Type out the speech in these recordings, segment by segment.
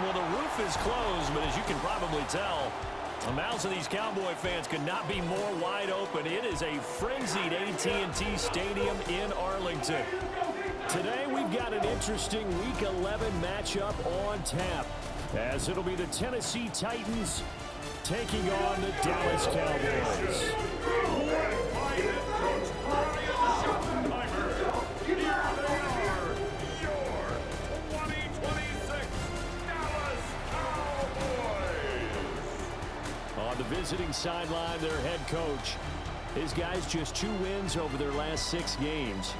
Well, the roof is closed, but as you can probably tell, the mouths of these Cowboy fans could not be more wide open. It is a frenzied AT&T Stadium in Arlington. Today, we've got an interesting Week 11 matchup on tap, as it'll be the Tennessee Titans taking on the Dallas Cowboys. On the visiting sideline, their head coach. His guys just 2 wins over their last 6 games.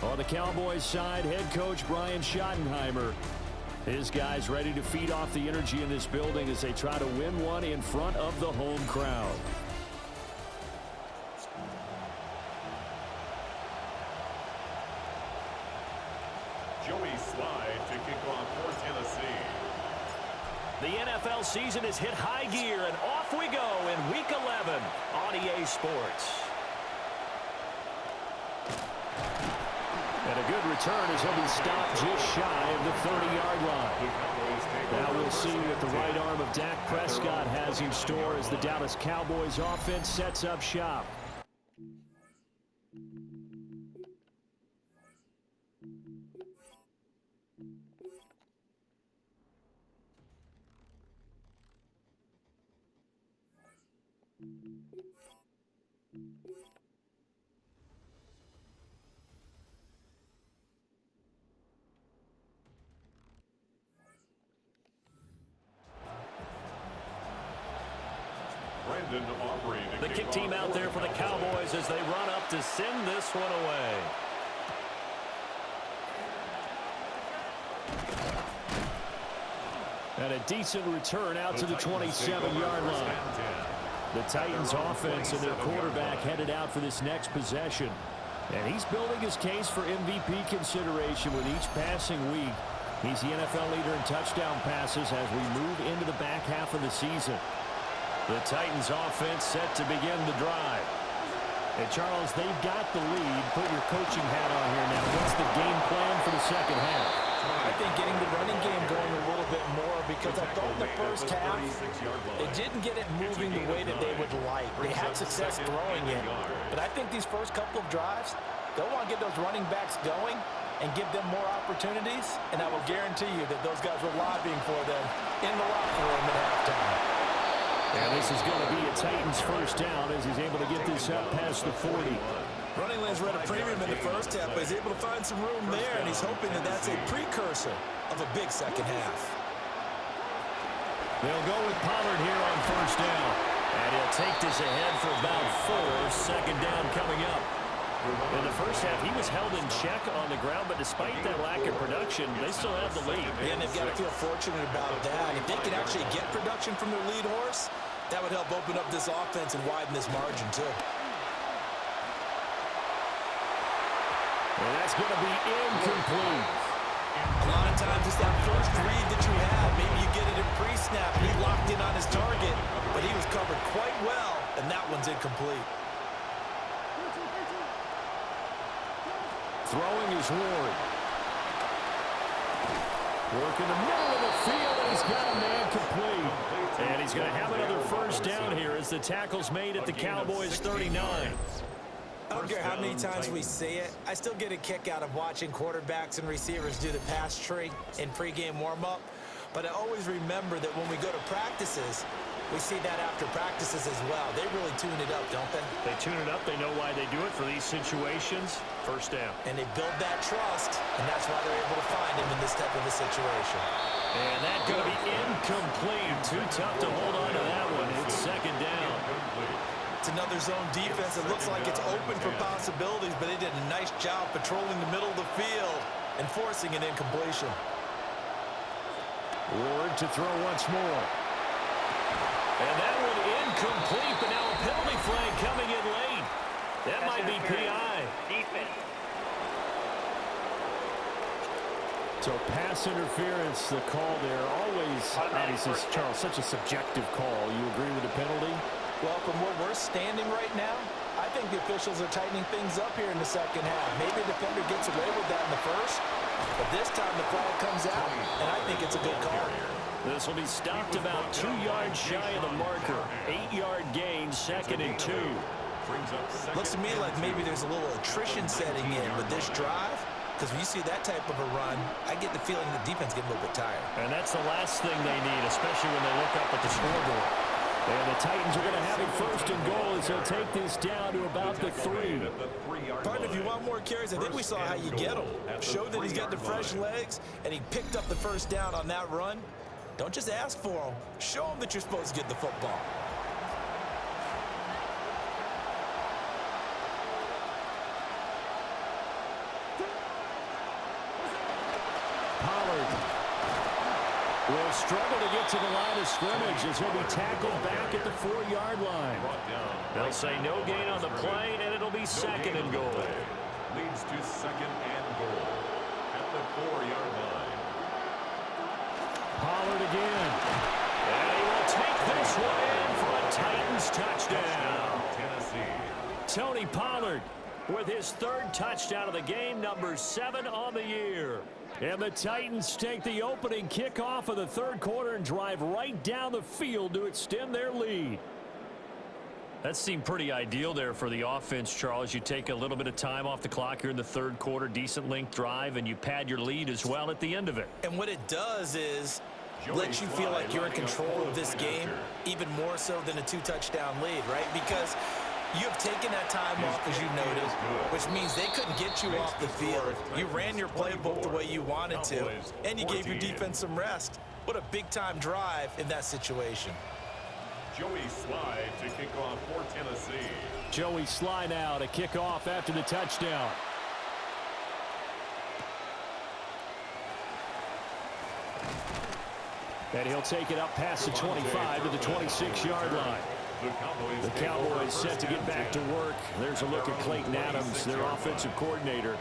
On the Cowboys side, head coach Brian Schottenheimer. His guys ready to feed off the energy in this building as they try to win one in front of the home crowd. Joey Slide to kick off for Tennessee. The NFL season has hit high gear, and off we go in Week 11 on EA Sports. And a good return as he'll be stopped just shy of the 30-yard line. Now we'll see what the right arm of Dak Prescott has in store as the Dallas Cowboys offense sets up shop. The kick team out there for the Cowboys as they run up to send this one away. And a decent return out to the 27-yard line. The Titans offense and their quarterback headed out for this next possession. And he's building his case for MVP consideration with each passing week. He's the NFL leader in touchdown passes as we move into the back half of the season. The Titans offense set to begin the drive. And Charles, they've got the lead. Put your coaching hat on here now. What's the game plan for the second half? I think getting the running game going a little bit more, because I thought in the first half they didn't get it moving the way that they would like. They had success throwing it, but I think these first couple of drives, they'll want to get those running backs going and give them more opportunities, and I will guarantee you that those guys were lobbying for them in the locker room at halftime. And this is going to be a Titans first down as he's able to get this up past the 40. Running lanes were at a premium in the first half, but he's able to find some room there, and he's hoping that that's a precursor of a big second half. They'll go with Pollard here on first down. And he'll take this ahead for about 4. Second down coming up. In the first half, he was held in check on the ground, but despite that lack of production, they still have the lead. And they've got to feel fortunate about that. If they can actually get production from their lead horse, that would help open up this offense and widen this margin, too. And that's going to be incomplete. A lot of times it's that first read that you have. Maybe you get it in pre-snap, and he locked in on his target, but he was covered quite well, and that one's incomplete. Throwing is Ward. Working the middle of the field, and he's got a man complete. And he's going to have another first down here as the tackle's made at the Cowboys 39. I don't care how many times we see it, I still get a kick out of watching quarterbacks and receivers do the pass tree in pregame warm-up. But I always remember that when we go to practices, we see that after practices as well. They really tune it up, don't they? They tune it up. They know why they do it for these situations. First down. And they build that trust, and that's why they're able to find him in this type of a situation. And that's going to be incomplete. Too tough to hold on to that one. It's second down. It's another zone defense. It looks like it's open for possibilities, but they did a nice job patrolling the middle of the field and forcing an incompletion. Ward to throw once more. And that one incomplete, but now a penalty flag coming in late. That might be PI. Defense. So pass interference, the call there. Always, obviously, Charles, such a subjective call. You agree with the penalty? Well, from where we're standing right now, I I think the officials are tightening things up here in the second half. Maybe the defender gets away with that in the first, but this time the flag comes out, and I think it's a good call. This will be stopped about 2 yards shy of the marker. 8-yard gain, 2nd and 2. Looks to me like maybe there's a little attrition setting in with this drive, because when you see that type of a run, I get the feeling the defense getting a little bit tired. And that's the last thing they need, especially when they look up at the scoreboard. And the Titans are going to have it 1st and goal as they'll take this down to about the 3. Partner, if you want more carries, I think we saw how you get them. Showed that he's got the fresh legs, and he picked up the first down on that run. Don't just ask for them. Show them that you're supposed to get the football. Will struggle to get to the line of scrimmage as he'll be tackled back at the 4-yard line. They'll say no gain on the play, and it'll be 2nd and goal. Leads to 2nd and goal at the 4-yard line. Pollard again. And he will take this one in for a Titans touchdown. Tennessee. Tony Pollard with his 3rd touchdown of the game, number 7 on the year. And the Titans take the opening kickoff of the 3rd quarter and drive right down the field to extend their lead. That seemed pretty ideal there for the offense, Charles. You take a little bit of time off the clock here in the 3rd quarter, decent length drive, and you pad your lead as well at the end of it. And what it does is let you feel like you're in control of this game, even more so than a 2-touchdown lead, right? Because you have taken that time off, as you noted, which means they couldn't get you off the field. You ran your playbook the way you wanted to, and you gave your defense some rest. What a big-time drive in that situation. Joey Slye to kick off for Tennessee. Joey Slye now to kick off after the touchdown. And he'll take it up past the 25 to the 26-yard line. The Cowboys set to get back to work. There's a look at Clayton Adams, their offensive coordinator.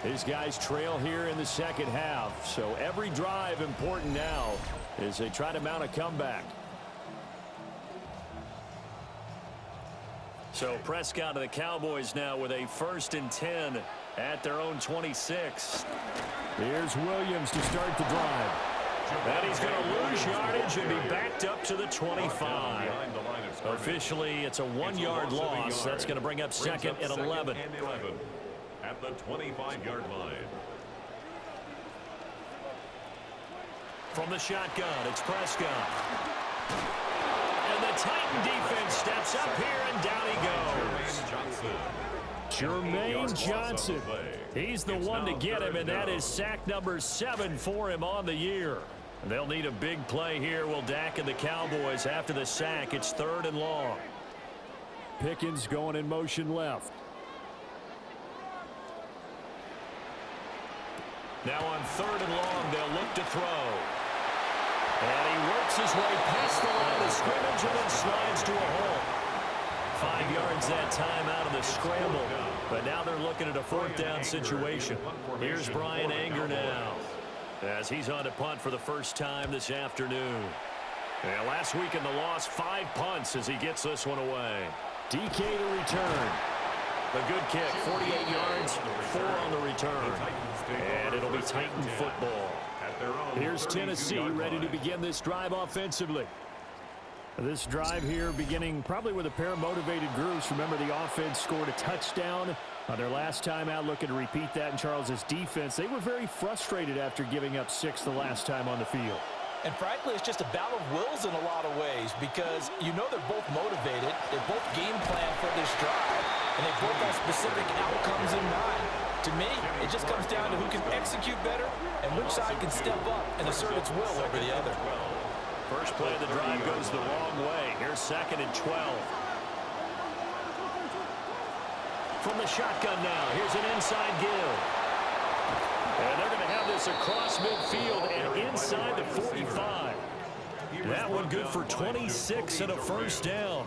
These guys trail here in the second half, so every drive important now as they try to mount a comeback. So Prescott of the Cowboys now with a 1st and 10 at their own 26. Here's Williams to start the drive. And he's going to lose yardage and be backed up to the 25. Officially, it's a 1-yard loss. That's going to bring up 2nd and 11. At the 25-yard line. From the shotgun, it's Prescott. And the Titan defense steps up here, and down he goes. Jermaine Johnson. He's the one to get him, and that is sack number 7 for him on the year. They'll need a big play here, will Dak and the Cowboys. After the sack, it's 3rd and long. Pickens going in motion left. Now on 3rd and long, they'll look to throw. And he works his way past the line of scrimmage and then slides to a hole. 5 yards that time out of the scramble. But now they're looking at a 4th down situation. Here's Brian Anger now, as he's on to punt for the first time this afternoon. And last week in the loss, 5 punts as he gets this one away. DK to return. A good kick, 48 yards, 4 on the return. And it'll be Titan football. Here's Tennessee ready to begin this drive offensively. This drive here beginning probably with a pair of motivated groups. Remember, the offense scored a touchdown on their last time out, looking to repeat that in Charles's defense. They were very frustrated after giving up 6 the last time on the field. And frankly, it's just a battle of wills in a lot of ways, because you know they're both motivated. They both game plan for this drive, and they both have specific outcomes in mind. To me, it just comes down to who can execute better and which side can step up and assert its will over the other. First play of the drive goes the wrong way. Here's 2nd and 12. From the shotgun now, here's an inside give. And they're going to have this across midfield and inside the 45. That one good for 26 and a 1st down.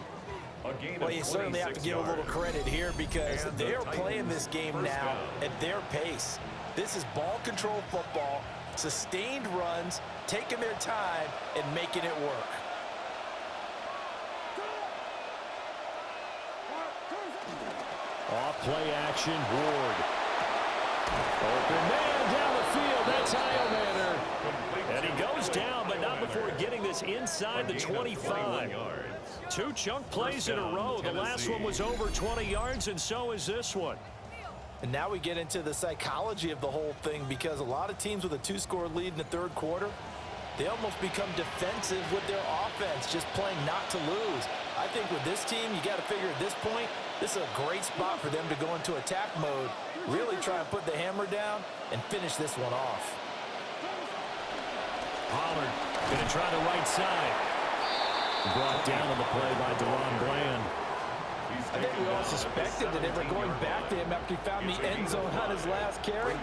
Well, you certainly have to give a little credit here, because they are playing this game now at their pace. This is ball control football, sustained runs, taking their time and making it work. Off play action, Ward. Open man down the field. That's Iomander. And he goes down, but not before getting this inside the 25. 2 chunk plays in a row. The last one was over 20 yards, and so is this one. And now we get into the psychology of the whole thing, because a lot of teams with a 2-score lead in the third quarter, they almost become defensive with their offense, just playing not to lose. I think with this team, you got to figure at this point, this is a great spot for them to go into attack mode, really try and put the hammer down and finish this one off. Pollard going to try the right side. Brought down on the play by DeRon Bland. I think we all suspected that they were going back to him after he found the end zone on his last carry,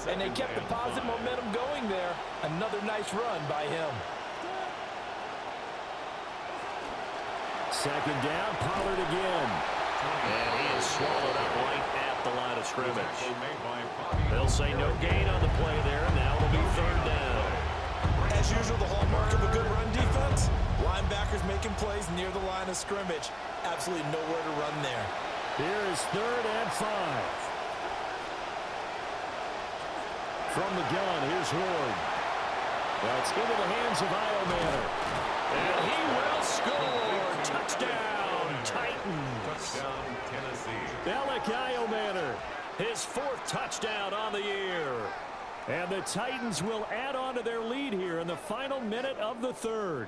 and they kept the positive momentum going there. Another nice run by him. Second down, Pollard again. And he is swallowed up right at the line of scrimmage. They'll say no gain on the play there, and now it'll be third down. As usual, the hallmark of a good run defense, linebackers making plays near the line of scrimmage. Absolutely nowhere to run there. Here is 3rd and 5. From the gun, here's Ward. That's into the hands of Iomander. And he will score. Touchdown, Titans. Touchdown, Tennessee. Alec Iomander, his 4th touchdown on the year. And the Titans will add on to their lead here in the final minute of the third.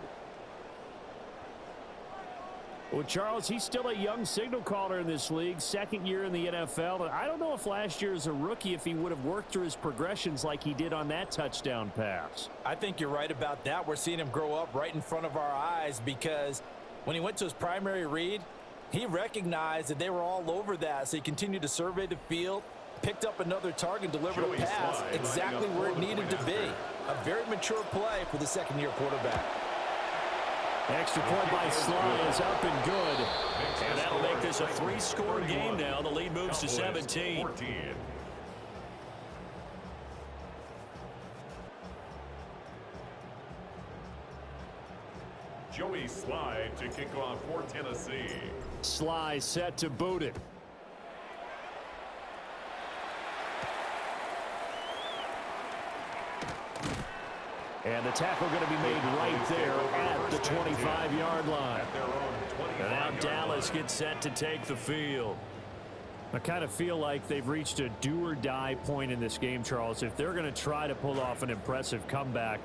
Well, Charles, he's still a young signal caller in this league, 2nd year in the NFL. And I don't know if last year as a rookie, if he would have worked through his progressions like he did on that touchdown pass. I think you're right about that. We're seeing him grow up right in front of our eyes, because when he went to his primary read, he recognized that they were all over that. So he continued to survey the field, picked up another target, delivered a pass exactly where it needed to be. A very mature play for the 2nd-year quarterback. Extra point by Sly is up and good. And that'll make this a 3-score game now. The lead moves to 17. Joey Sly to kick off for Tennessee. Sly set to boot it. And the tackle going to be made right there at the 25-yard line. And now Dallas gets set to take the field. I kind of feel like they've reached a do-or-die point in this game, Charles. If they're going to try to pull off an impressive comeback,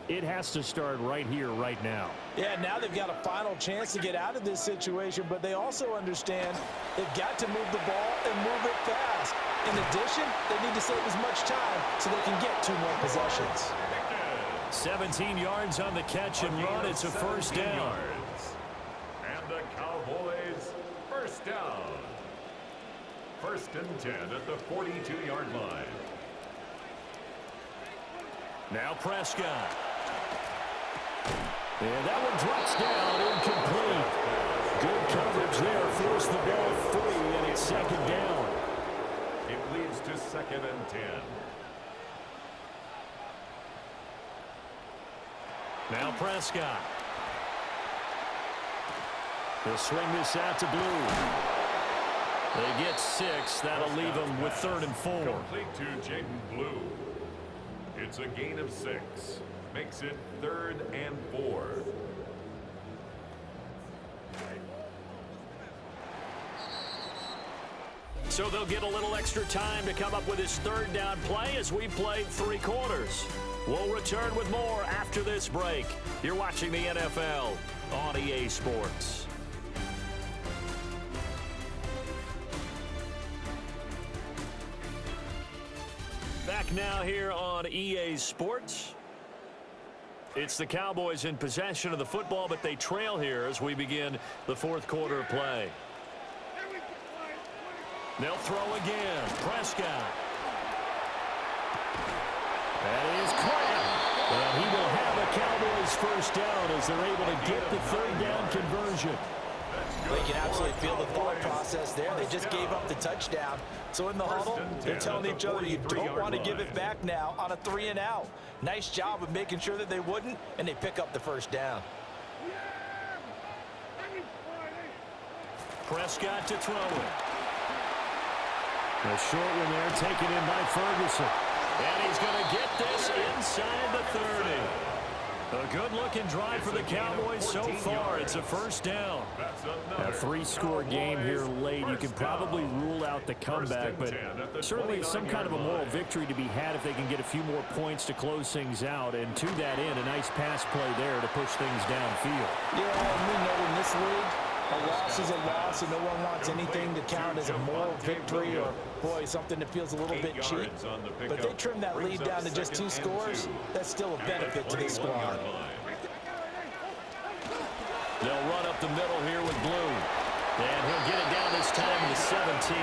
it has to start right here, right now. Yeah, now they've got a final chance to get out of this situation, but they also understand they've got to move the ball and move it fast. In addition, they need to save as much time so they can get 2 more possessions. 17 yards on the catch and run. It's a first down. And the Cowboys first down. 1st and 10 at the 42-yard line. Now Prescott. And that one drops down, incomplete. Good coverage there, forced the ball free, and it's 2nd down. It leads to 2nd and 10. Now Prescott. They'll swing this out to Blue. They get 6. That'll leave them with 3rd and 4. Complete to Jaden Blue. It's a gain of 6. Makes it 3rd and 4. So they'll get a little extra time to come up with his 3rd down play as we played 3 quarters. We'll return with more after this break. You're watching the NFL on EA Sports. Back now here on EA Sports. It's the Cowboys in possession of the football, but they trail here as we begin the 4th quarter play. They'll throw again. Prescott. That is Crabb. And he will have a Cowboys first down as they're able to get the 3rd down conversion. They can absolutely feel the thought process there. They just gave up the touchdown. So in the huddle, they're telling each other you don't want to give it back now on a 3 and out. Nice job of making sure that they wouldn't, and they pick up the first down. Prescott to throw it. A short one there taken in by Ferguson. And he's going to get this inside the 30. A good-looking drive for the Cowboys so far. It's a first down. A three-score game here late. You can probably rule out the comeback, but certainly some kind of a moral victory to be had if they can get a few more points to close things out. And to that end, a nice pass play there to push things downfield. Yeah, and we know in this league, a loss is a loss, and no one wants anything to count as a moral victory or, boy, something that feels a little bit cheap. But if they trim that lead down to just 2 scores, that's still a benefit to this squad. They'll run up the middle here with Blue. And he'll get it down this time to 17.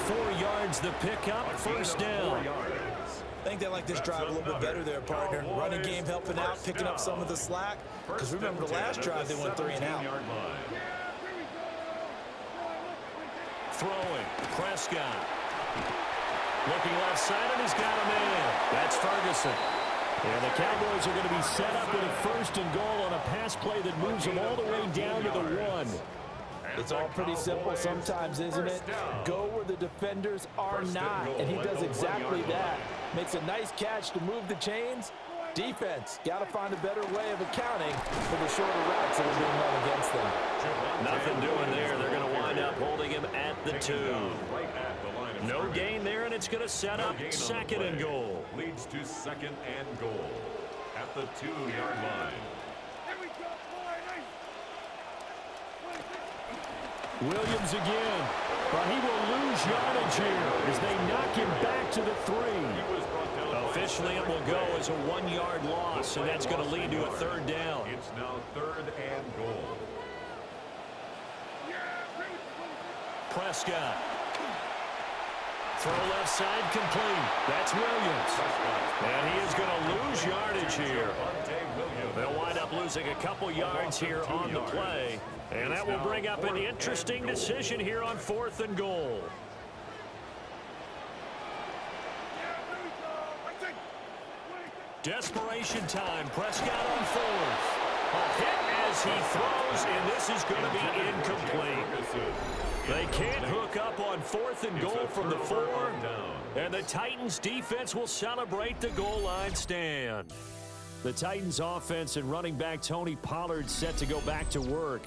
4 yards the pickup, first down. I think they like this drive a little bit better there, partner. Running game helping out, picking up some of the slack. Because remember, the last drive they went 3 and out. Throwing, Prescott. Looking left side, and he's got a man. That's Ferguson. And the Cowboys are going to be set up with a first and goal on a pass play that moves them all the way down to the 1. It's all pretty simple sometimes, isn't it? Go where the defenders are not, and he does exactly that. Makes a nice catch to move the chains. Defense, got to find a better way of accounting for the shorter routes that are being run against them. Nothing doing there. They're going to wind up holding him at the 2. No gain there, and it's going to set up second and goal. Leads to second and goal at the 2-yard line. Williams again, but he will lose yardage here as they knock him back to the 3. Officially, it will go as a 1-yard loss, and that's going to lead to a third down. It's now 3rd and goal. Prescott. Throw left side complete. That's Williams. And he is going to lose yardage here. They'll wind up losing a couple yards here on the play. And that will bring up an interesting decision here on 4th and goal. Desperation time. Prescott on 4th. A hit as he throws, and this is going to be incomplete. They can't hook up on 4th and goal from the 4. And the Titans defense will celebrate the goal line stand. The Titans offense and running back Tony Pollard set to go back to work.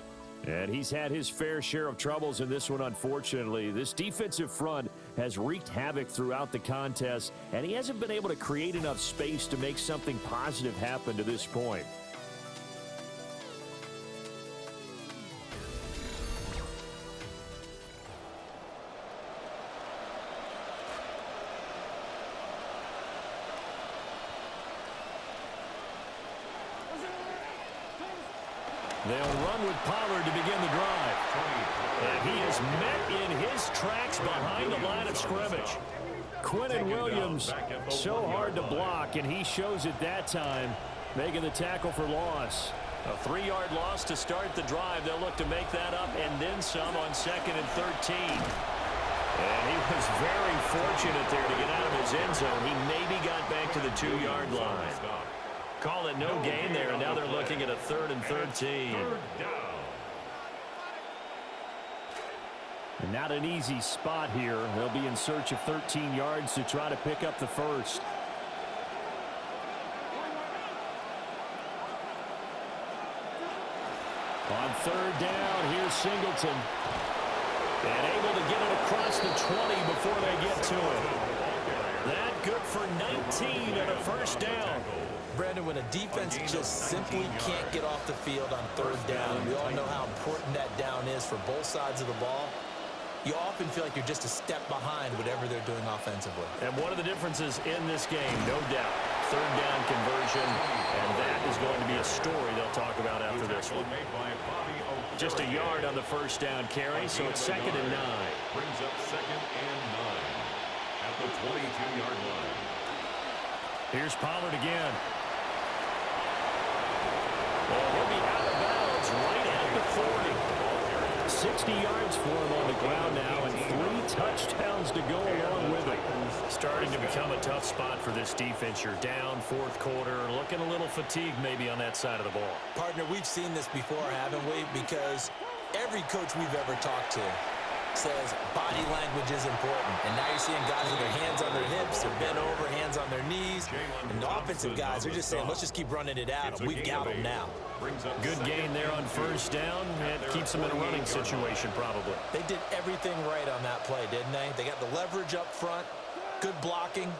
And he's had his fair share of troubles in this one, unfortunately. This defensive front has wreaked havoc throughout the contest, and he hasn't been able to create enough space to make something positive happen to this point. They'll run with Pollard to begin the drive. And he is met in his tracks behind the line of scrimmage. Quinnen Williams, so hard to block, and he shows it that time, making the tackle for loss. A 3-yard loss to start the drive. They'll look to make that up and then some on 2nd and 13. And he was very fortunate there to get out of his end zone. He maybe got back to the 2-yard line. Call it no gain there, and now they're looking at a 3rd and 13. And not an easy spot here. They'll be in search of 13 yards to try to pick up the first. On 3rd down, here's Singleton. And able to get it across the 20 before they get to it. That good for 19 and a first down. Brandon, when a defense just simply can't get off the field on 3rd down, and we all know how important that down is for both sides of the ball, you often feel like you're just a step behind whatever they're doing offensively. And one of the differences in this game, no doubt, 3rd down conversion, and that is going to be a story they'll talk about after this one. Just a yard on the first down carry, so it's 2nd and 9. Brings up 2nd and 9 at the 22-yard line. Here's Pollard again. Well, he'll be out of bounds right at the 40. 60 yards for him on the ground now, and 3 touchdowns to go along with it. Starting to become a tough spot for this defense. You're down 4th quarter, looking a little fatigued maybe on that side of the ball. Partner, we've seen this before, haven't we? Because every coach we've ever talked to, says body language is important. And now you're seeing guys with their hands on their hips, they're bent over, hands on their knees. And the offensive guys are just saying, let's just keep running it out. We've got them now. Good gain there on first down. It keeps them in a running situation probably. They did everything right on that play, didn't they? They got the leverage up front, good blocking,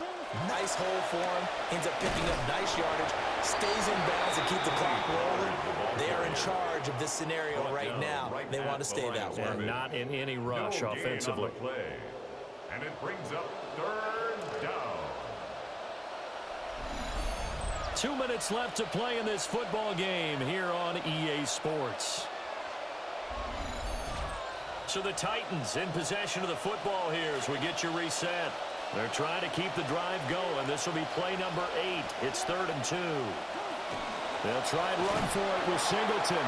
nice hole for him, ends up picking up nice yardage, stays in bounds and keep the clock rolling. They are in charge of this scenario right now. They want to stay that way. And not in any rush offensively. And it brings up third down. 2 minutes left to play in this football game here on EA Sports. So the Titans in possession of the football here as we get you reset. They're trying to keep the drive going. This will be play number 8. It's 3rd and 2. They'll try and run for it with Singleton.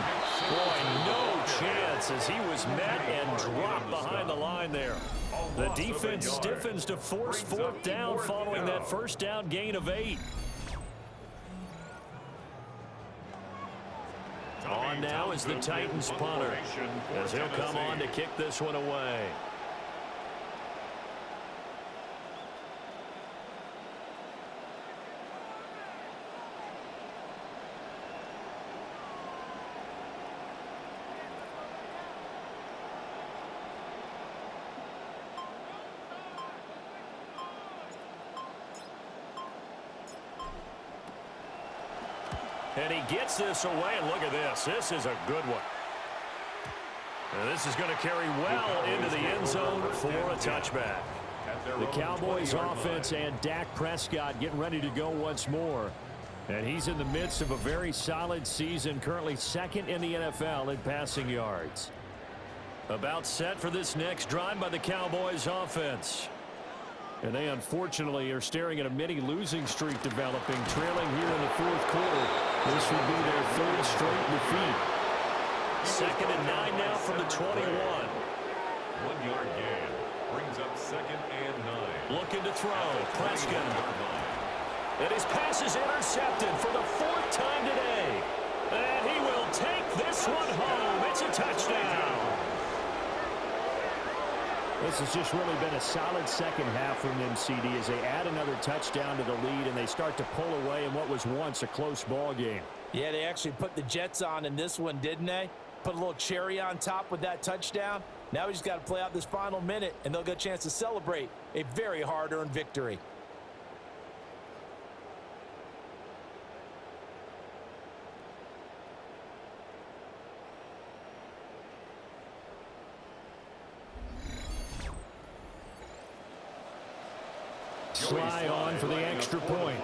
Boy, no chance as he was met and dropped behind the line there. The defense stiffens to force 4th down following that first down gain of 8. On now is the Titans punter as he'll come on to kick this one away. And he gets this away, and look at this. This is a good one. And this is going to carry well into the end zone for a touchback. The Cowboys offense and Dak Prescott getting ready to go once more. And he's in the midst of a very solid season, currently 2nd in the NFL in passing yards. About set for this next drive by the Cowboys offense. And they unfortunately are staring at a mini losing streak developing, trailing here in the 4th quarter. This would be their 3rd straight defeat. 2nd and 9 now from the 21. 1-yard gain brings up 2nd and 9. Looking to throw. Prescott. And his pass is intercepted for the 4th time today. And he will take this one home. It's a touchdown. This has just really been a solid second half from them, CD, as they add another touchdown to the lead and they start to pull away in what was once a close ball game. Yeah, they actually put the Jets on in this one, didn't they? Put a little cherry on top with that touchdown. Now we just got to play out this final minute, and they'll get a chance to celebrate a very hard-earned victory. Sly on for the extra point.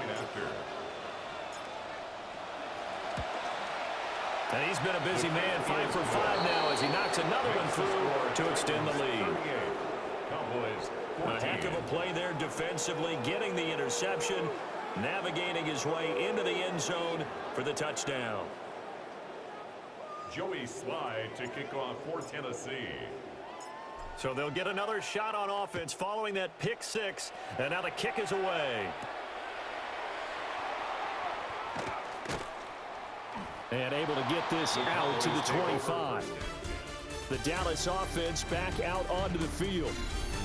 And he's been a busy man, 5 for 5 now as he knocks another one through to extend the lead. A heck of a play there defensively, getting the interception, navigating his way into the end zone for the touchdown. Joey Sly to kick off for Tennessee. So they'll get another shot on offense following that pick 6, and now the kick is away. And able to get this out to the 25. The Dallas offense back out onto the field.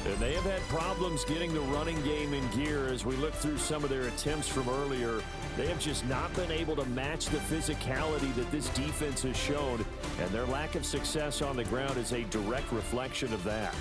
And they have had problems getting the running game in gear as we look through some of their attempts from earlier. They have just not been able to match the physicality that this defense has shown, and their lack of success on the ground is a direct reflection of that.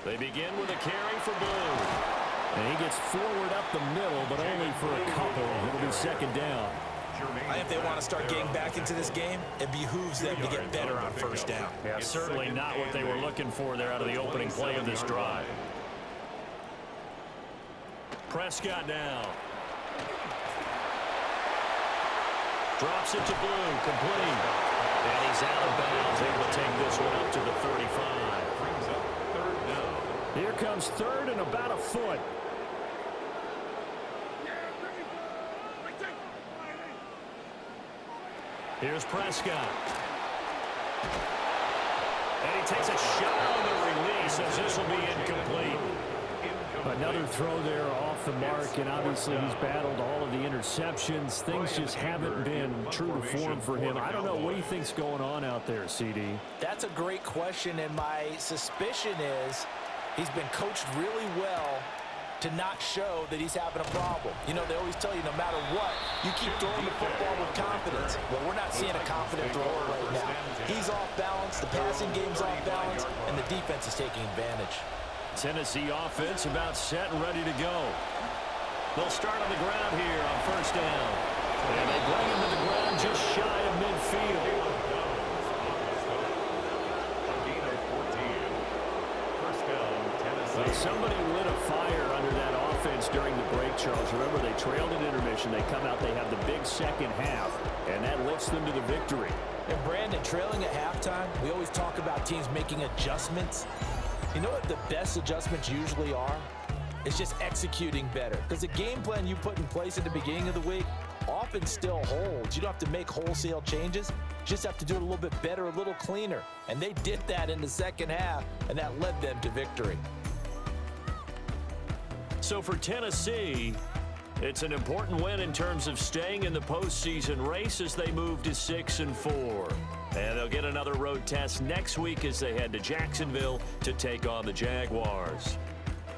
They begin with a carry for Blue. And he gets forward up the middle, but only for a couple. It'll be 2nd down. I think if they want to start getting back into this game, it behooves them to get better on 1st down. Yeah, certainly not what they were looking for there out of the opening play of this drive. Prescott now. Drops it to Blue, complete. And he's out of bounds, able to take this one up to the 35. Brings up 3rd down. Here comes 3rd and about a foot. Here's Prescott. And he takes a shot on the release as this will be incomplete. Another throw there off the mark, and obviously he's battled all of the interceptions. Things just haven't been true to form for him. I don't know what he thinks going on out there, CD. That's a great question, and my suspicion is he's been coached really well to not show that he's having a problem. You know, they always tell you no matter what, you keep throwing the football with confidence. Well, we're not seeing a confident thrower right now. He's off balance, the passing game's off balance, and the defense is taking advantage. Tennessee offense about set and ready to go. They'll start on the ground here on first down. And they bring him to the ground just shy of midfield. Well, somebody lit a fire under that offense during the break, Charles. Remember, they trailed at intermission. They come out, they have the big second half, and that lifts them to the victory. And Brandon, trailing at halftime, we always talk about teams making adjustments. You know what the best adjustments usually are? It's just executing better. Because the game plan you put in place at the beginning of the week often still holds. You don't have to make wholesale changes. You just have to do it a little bit better, a little cleaner. And they did that in the second half, and that led them to victory. So for Tennessee, it's an important win in terms of staying in the postseason race as they move to 6-4. And they'll get another road test next week as they head to Jacksonville to take on the Jaguars.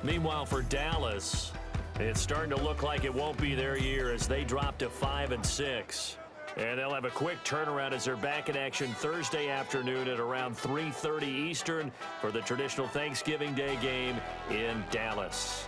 Meanwhile, for Dallas, it's starting to look like it won't be their year as they drop to 5-6. And they'll have a quick turnaround as they're back in action Thursday afternoon at around 3:30 Eastern for the traditional Thanksgiving Day game in Dallas.